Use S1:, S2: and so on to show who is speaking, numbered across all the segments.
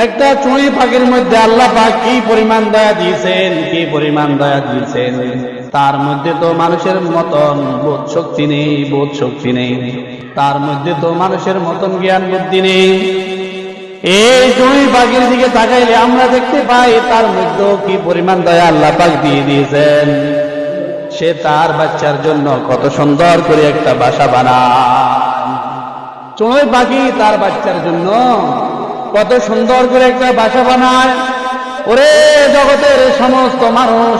S1: একটা চড়ুই পাখির মধ্যে আল্লাহ পাক কি পরিমাণ দয়া দিয়েছেন, কি পরিমাণ দয়া দিয়েছেন। তার মধ্যে তো মানুষের মতন বোধ শক্তি নেই, বোধ শক্তি নেই। তার মধ্যে তো মানুষের মতন জ্ঞান বুদ্ধি নেই। এই চড়ুই পাখির দিকে তাকাইলে আমরা দেখতে পাই তার মধ্যেও কি পরিমাণ দয়া আল্লাহ পাক দিয়ে দিয়েছেন। সে তার বাচ্চার জন্য কত সুন্দর করে একটা বাসা বানায়। চড়ুই পাখি তার বাচ্চার জন্য কত সুন্দর করে একটা বাসা বানায়। ওরে জগতের সমস্ত মানুষ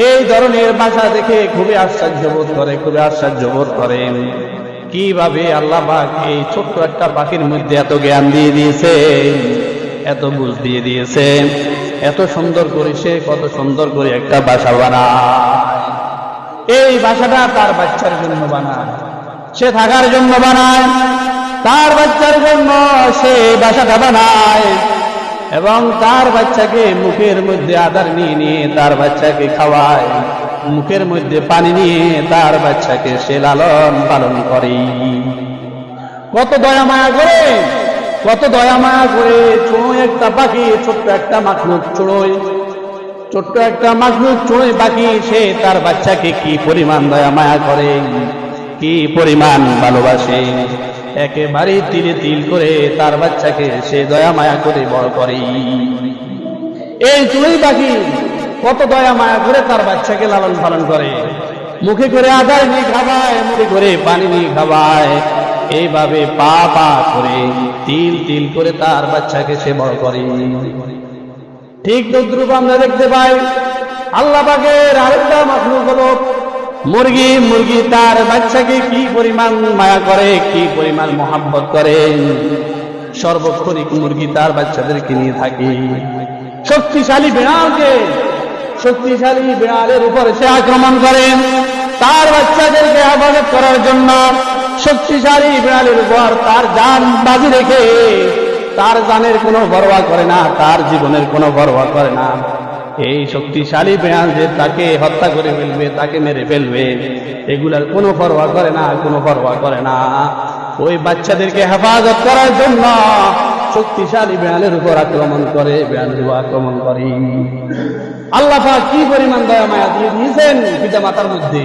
S1: এই ধরনের বাসা দেখে খুবই আশ্চর্য বোধ করে, খুবই আশ্চর্য বোধ করেন। কিভাবে আল্লাহ পাক এই ছোট্ট একটা পাখির মধ্যে এত জ্ঞান দিয়ে দিয়েছে, এত বুঝ দিয়ে দিয়েছে, এত সুন্দর করে সে কত সুন্দর করে একটা বাসা বানায়। এই বাসাটা তার বাচ্চার জন্য বানায়, সে থাকার জন্য বানায়, তার বাচ্চার জন্য সে বাসাটা বানায় এবং তার বাচ্চাকে মুখের মধ্যে আদার নিয়ে নিয়ে তার বাচ্চাকে খাওয়ায়, মুখের মধ্যে পানি নিয়ে তার বাচ্চাকে সে লালন পালন করে। কত দয়া মায়া করে, কত দয়া মায়া করে। চড়ুই একটা পাখি, ছোট্ট একটা মাখলুক চড়ুই, ছোট্ট একটা মাখলুক চড়ুই পাখি, সে তার বাচ্চাকে কি পরিমাণ দয়া মায়া করে, কি পরিমাণ ভালোবাসে। একেবারে তিলে তিল করে তার বাচ্চাকে সে দয়া মায়া করে বড় করে। এই চড়ুই পাখি কত দয়া মায়া করে তার বাচ্চাকে লালন পালন করে, মুখে করে আদার নিয়ে খাওয়ায়, মুখে করে পানি নিয়ে খাওয়ায়। এইভাবে পা পা করে তিল তিল করে তার বাচ্চাকে সে বড় করে। ঠিক তদ্রূপ আমরা দেখতে পাই আল্লাহ পাকের আরেকটা মাখলুক হলো মুরগি। মুরগি তার বাচ্চাকে কি পরিমাণ মায়া করে, কি পরিমাণ মহাব্বত করে। সর্বক্ষণিক মুরগি তার বাচ্চাদেরকে নিয়ে থাকে। শক্তিশালী বিড়ালকে, শক্তিশালী বিড়ালের উপর সে আক্রমণ করেন তার বাচ্চাদেরকে হেফাজত করার জন্য। শক্তিশালী বিড়ালের উপর তার জান বাজি রেখে তার জানের কোনো পরোয়া করে না, তার জীবনের কোনো পরোয়া করে না। এই শক্তিশালী বিড়াল যে তাকে হত্যা করে ফেলবে, তাকে মেরে ফেলবে, এগুলার কোনো পরোয়া করে না, কোনো পরোয়া করে না। ওই বাচ্চাদেরকে হেফাজত করার জন্য শক্তিশালী বিড়ালের উপর আক্রমণ করে, বিড়ালের উপর আক্রমণ করে। আল্লাহ পাক কি পরিমাণ দয়া মায়া দিয়ে দিয়েছেন পিতা মাতার মধ্যে।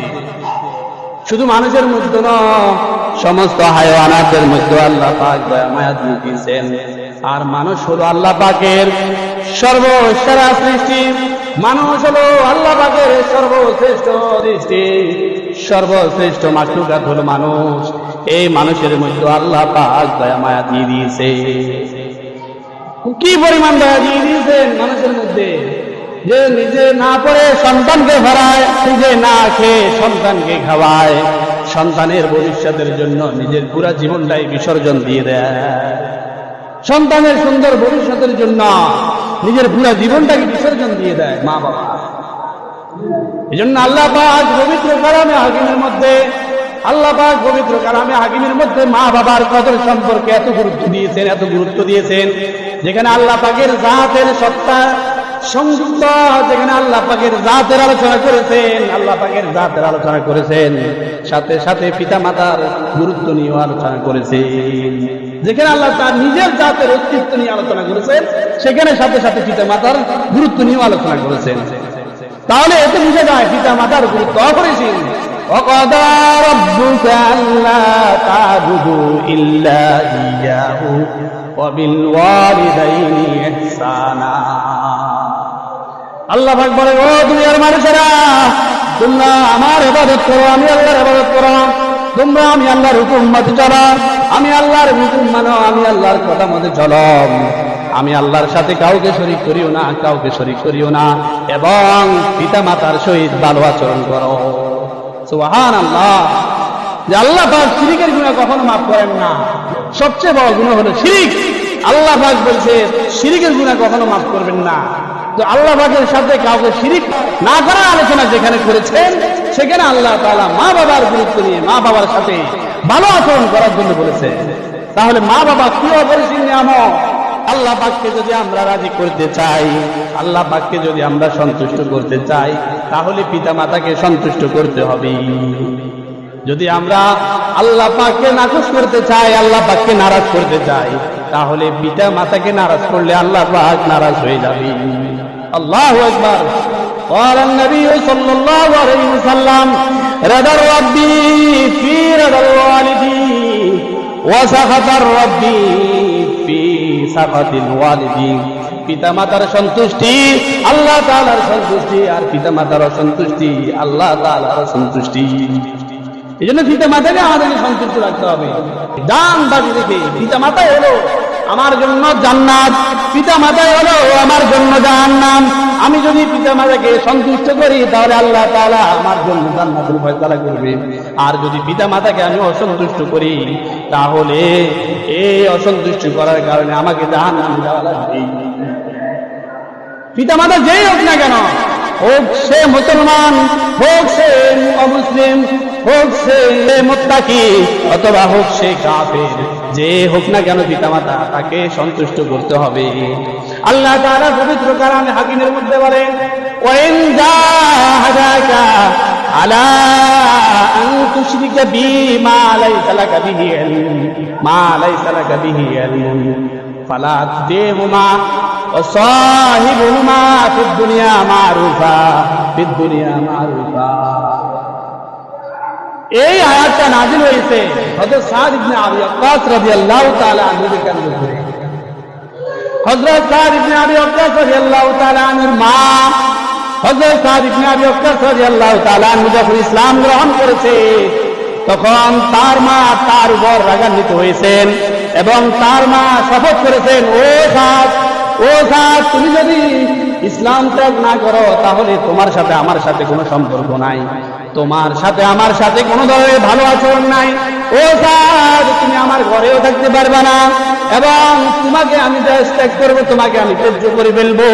S1: শুধু মানুষের মধ্যে নয়, সমস্ত হায়াওয়ানাতের মধ্যে আল্লাহ পাক দয়া মায়া দিয়ে দিয়েছেন। আর মানুষ হলো আল্লাহ পাকের সর্বসেরা সৃষ্টি। মানুষ হলো আল্লাহ পাকের সর্বশ্রেষ্ঠ সৃষ্টি, সর্বশ্রেষ্ঠ মাখলুকাত হলো মানুষ। এই মানুষের মধ্যে আল্লাহ পাক দয়া মায়া দিয়ে দিয়েছে। কি পরিমাণ দয়া দিয়ে দিয়েছেন মানুষের মধ্যে, যে নিজে না পড়ে সন্তানকে ভরায়, নিজে না খেয়ে সন্তানকে খাওয়ায়, সন্তানের ভবিষ্যতের জন্য নিজের পুরা জীবনটাই বিসর্জন দিয়ে দেয়। সন্তানের সুন্দর ভবিষ্যতের জন্য নিজের পুরা জীবনটাকে বিসর্জন দিয়ে দেয় মা বাবা। এই জন্য আল্লাহ পাক পবিত্র কালামে হাকিমের মধ্যে, আল্লাহ পাক পবিত্র কালামে হাকিমের মধ্যে মা বাবার কদর সম্পর্কে এত গুরুত্ব দিয়েছেন, এত গুরুত্ব দিয়েছেন। যেখানে আল্লাহ পাকের জাতের সত্তা সংযুক্ত, যেখানে আল্লাহ পাকের জাতের আলোচনা করেছেন, আল্লাহ পাকের জাতের আলোচনা করেছেন, সাথে সাথে পিতা মাতার গুরুত্ব নিয়েও আলোচনা করেছেন। যেখানে আল্লাহ তার নিজের জাতের অস্তিত্ব নিয়ে আলোচনা করেছেন, সেখানে সাথে সাথে পিতা মাতার গুরুত্ব নিয়েও আলোচনা করেছেন। তাহলে এতে বুঝে যায় পিতা মাতার গুরুত্ব অপরিসীম। وَقَضَى رَبُّكَ أَلَّا تَعْبُدُوا إِلَّا إِيَّاهُ وَبِالْوَالِدَيْنِ إِحْسَانًا। আল্লাহ পাক বলে, ও দুনিয়ার মানুষেরা, তোমরা আমার ইবাদত করো, আমি আল্লাহর ইবাদত করো। তোমরা আমি আল্লাহর হুকুম মতে চলো, আমি আল্লাহর হুকুম মানো, আমি আল্লাহর কথা মতে চলো। আমি আল্লাহর সাথে কাউকে শরীক করিও না, কাউকে শরীক করিও না, এবং পিতা মাতার সহিত ভালো আচরণ করো। সুবহানাল্লাহ। যে আল্লাহ পাক শিরকের গুনাহ কখনো মাফ করেন না। সবচেয়ে বড় গুনাহ হলো শিরক। আল্লাহ পাক বলছে শিরকের গুনাহ কখনো মাফ করবেন না। তো আল্লাহ পাকের সাথে কাউকে শিরক না করার আলোচনা যেখানে করেছেন, সেখানে আল্লাহ তাআলা মা বাবার গুরুত্ব নিয়ে মা বাবার সাথে ভালো আচরণ করার জন্য বলেছে। তাহলে মা বাবা কি অপরিসীম নিয়ামত। আল্লাহ পাককে যদি আমরা রাজি করতে চাই, আল্লাহ পাককে যদি আমরা সন্তুষ্ট করতে চাই, তাহলে পিতা মাতাকে সন্তুষ্ট করতে হবে। যদি আমরা আল্লাহ পাককে নাকচ করতে চাই, আল্লাহ পাককে নারাজ করতে চাই, তাহলে পিতা মাতাকে নারাজ করলে আল্লাহ পাক নারাজ হয়ে যাবে। আল্লাহু আকবার। قال النبي صلى الله عليه وسلم رضا الرب في رضا الوالدين وسخط الرب في سخط الوالدين। পিতা মাতার সন্তুষ্টি আল্লাহ তাআলার সন্তুষ্টি, আর পিতা মাতার অসন্তুষ্টি আল্লাহ তাআলার অসন্তুষ্টি। এই জন্য পিতা মাতাকে আমাদেরকে সন্তুষ্ট রাখতে হবে। ডান বাকি রেখে পিতা মাতাই হলো আমার জন্য জান্নাত, পিতা মাতাই হলো আমার জন্য জাহান্নাম। আমি যদি পিতা মাতাকে সন্তুষ্ট করি তাহলে আল্লাহ তাআলা আমার জন্য জান্নাতের ফয়সালা করবে, আর যদি পিতা মাতাকে আমি অসন্তুষ্ট করি তাহলে এই অসন্তুষ্ট করার কারণে আমাকে জাহান্নামে যাওয়া লাগবে। পিতা মাতা যেই হোক না কেন, হোক সে মুসলমান, হোক সে অমুসলিম, হোক সে মুত্তাকি, অথবা হোক সে কাফের, যে হোক না কেন পিতা মাতা তাকে সন্তুষ্ট করতে হবে। আল্লাহ তাআলা পবিত্র কালামে হাকিমের মধ্যে বলেন, ওয়াইন জাহাদাকা আলা আন তুশরিকা বি মা লাইসা লাকা বিহি ইলম মা লাইসা লাকা বিহি ইলম ফালা তুতিহুমা وصاحبهما في الدنيا معروفا في الدنيا معروفا। এই আয়াতটা নাযিল হয়েছে হযরত সাদ ইবনে আবি ওয়াক্কাস রাদিয়াল্লাহু তাআলা আনহুকে কেন্দ্র করে। হযরত সাদ ইবনে আবি ওয়াক্কাস রাদিয়াল্লাহু তাআলা আনহুর মা হযরত সাদ ইবনে আবি ওয়াক্কাস রাদিয়াল্লাহু তাআলা আনহু যখন ইসলাম গ্রহণ করেছে তখন তার মা তার উপর রাগান্বিত হয়েছেন এবং তার মা শপথ করেছেন, ও সাদ, তুমি যদি ইসলাম ত্যাগ না করো তাহলে তোমার সাথে আমার সাথে কোনো সম্পর্ক নাই, তোমার সাথে আমার সাথে কোনো ধরনের ভালো আচরণ নাই। ও সাদ, তুমি আমার ঘরেও থাকতে পারবে না এবং তোমাকে আমি ত্যাগ করবো, তোমাকে আমি ত্যায্য করে ফেলবো।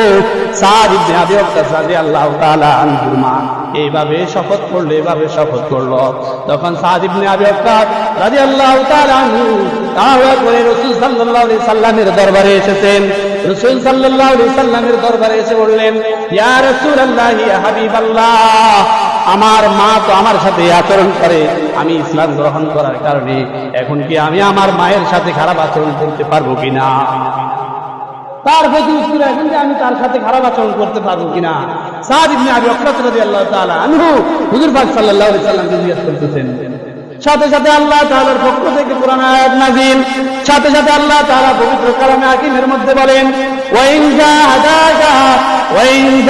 S1: সাদ ইবনে আবি ওয়াক্কাস রাদিয়াল্লাহু তাআলা আনহুর মা এইভাবে শপথ করলো। তখন সাদ ইবনে আবি ওয়াক্কাস রাদিয়াল্লাহু তাআলা আনহু তাওবা করে রাসূল সাল্লাল্লাহু আলাইহি সাল্লামের দরবারে এসেছেন। রাসূল সাল্লাল্লাহু আলাইহি সাল্লামের দরবারে এসে বললেন, ইয়া রাসূলুল্লাহ, ইয়া হাবিবাল্লাহ, আমার মা তো আমার সাথে আচরণ করে, আমি ইসলাম গ্রহণ করার কারণে এখন কি আমি আমার মায়ের সাথে খারাপ আচরণ করতে পারবো কিনা? তার প্রতি উত্তরে এখন কি আমি তার সাথে খারাপ আচরণ করতে পারবো কিনা? সাদ ইবনে আবি ওয়াক্কাস রাদিয়াল্লাহু তাআলা আনহু হুজুর পাক সাল্লাল্লাহু আলাইহি সাল্লামকে জিজ্ঞেস করতেছেন। সাথে সাথে আল্লাহ তাআলার পক্ষ থেকে কোরআন আয়াত নাযিল, সাথে সাথে আল্লাহ তাআলা পবিত্র কালামে হাকিমের মধ্যে বলেন, ওয়াইন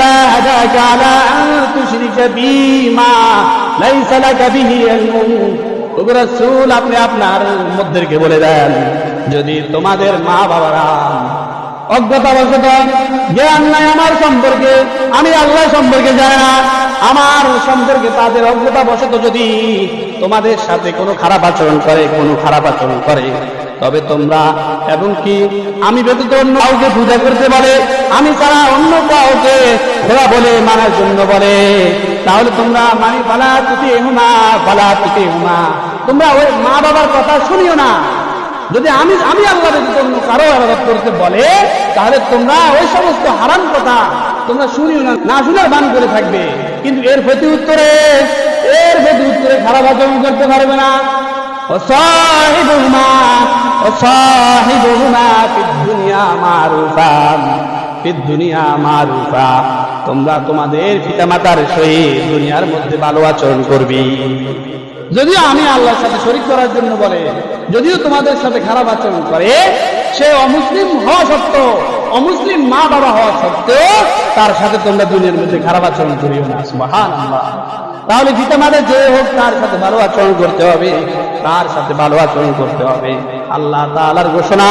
S1: জাহাদাকা আলা আন তুশরিকা বি মা লাইসা লাকা বিহি ইলম। ও রাসূল, আপনি আপনার উম্মতদেরকে বলে দেন, যদি তোমাদের মা বাবারা অজ্ঞতাবশত জ্ঞান নাই আমার সম্পর্কে, আমি আল্লাহ সম্পর্কে জানি না, আমার সম্পর্কে তাদের অজ্ঞতাবশত যদি তোমাদের সাথে কোনো খারাপ আচরণ করে, তবে তোমরা এবং কি আমি ব্যতীত অন্য কাউকে পূজা করতে পারে, আমি ছাড়া অন্য কাউকে খোদা বলে মানার জন্য বলে, তাহলে তোমরা মানি ফালা তুতিহুমা, তোমরা ওই মা বাবার কথা শুনিও না। যদি আমি আল্লাহ ব্যতীত অন্য কারো ইবাদত করতে বলে তাহলে তোমরা ওই সমস্ত হারাম কথা তোমরা শুনিও না, শোনার বান করে থাকবে, কিন্তু এর প্রতি উত্তরে খারাপ আচরণ করতে পারবে না। وصاحبهما في الدنيا معروفا في الدنيا معروفا। তোমরা তোমাদের পিতামাতার সহিত দুনিয়ার মধ্যে ভালো আচরণ করবে। যদিও আমি আল্লাহর সাথে শরীক করার জন্য বলে, যদিও তোমাদের সাথে খারাপ আচরণ করে, সে অমুসলিম হওয়া সত্ত্বেও, অমুসলিম মা বাবা হওয়া সত্ত্বেও তার সাথে তোমরা দুনিয়ার মধ্যে খারাপ আচরণ করিও না। সুবহানাল্লাহ। তাহলে পিতামাতা যে হোক তার সাথে ভালো আচরণ করতে হবে, আল্লাহ তাআলার ঘোষণা।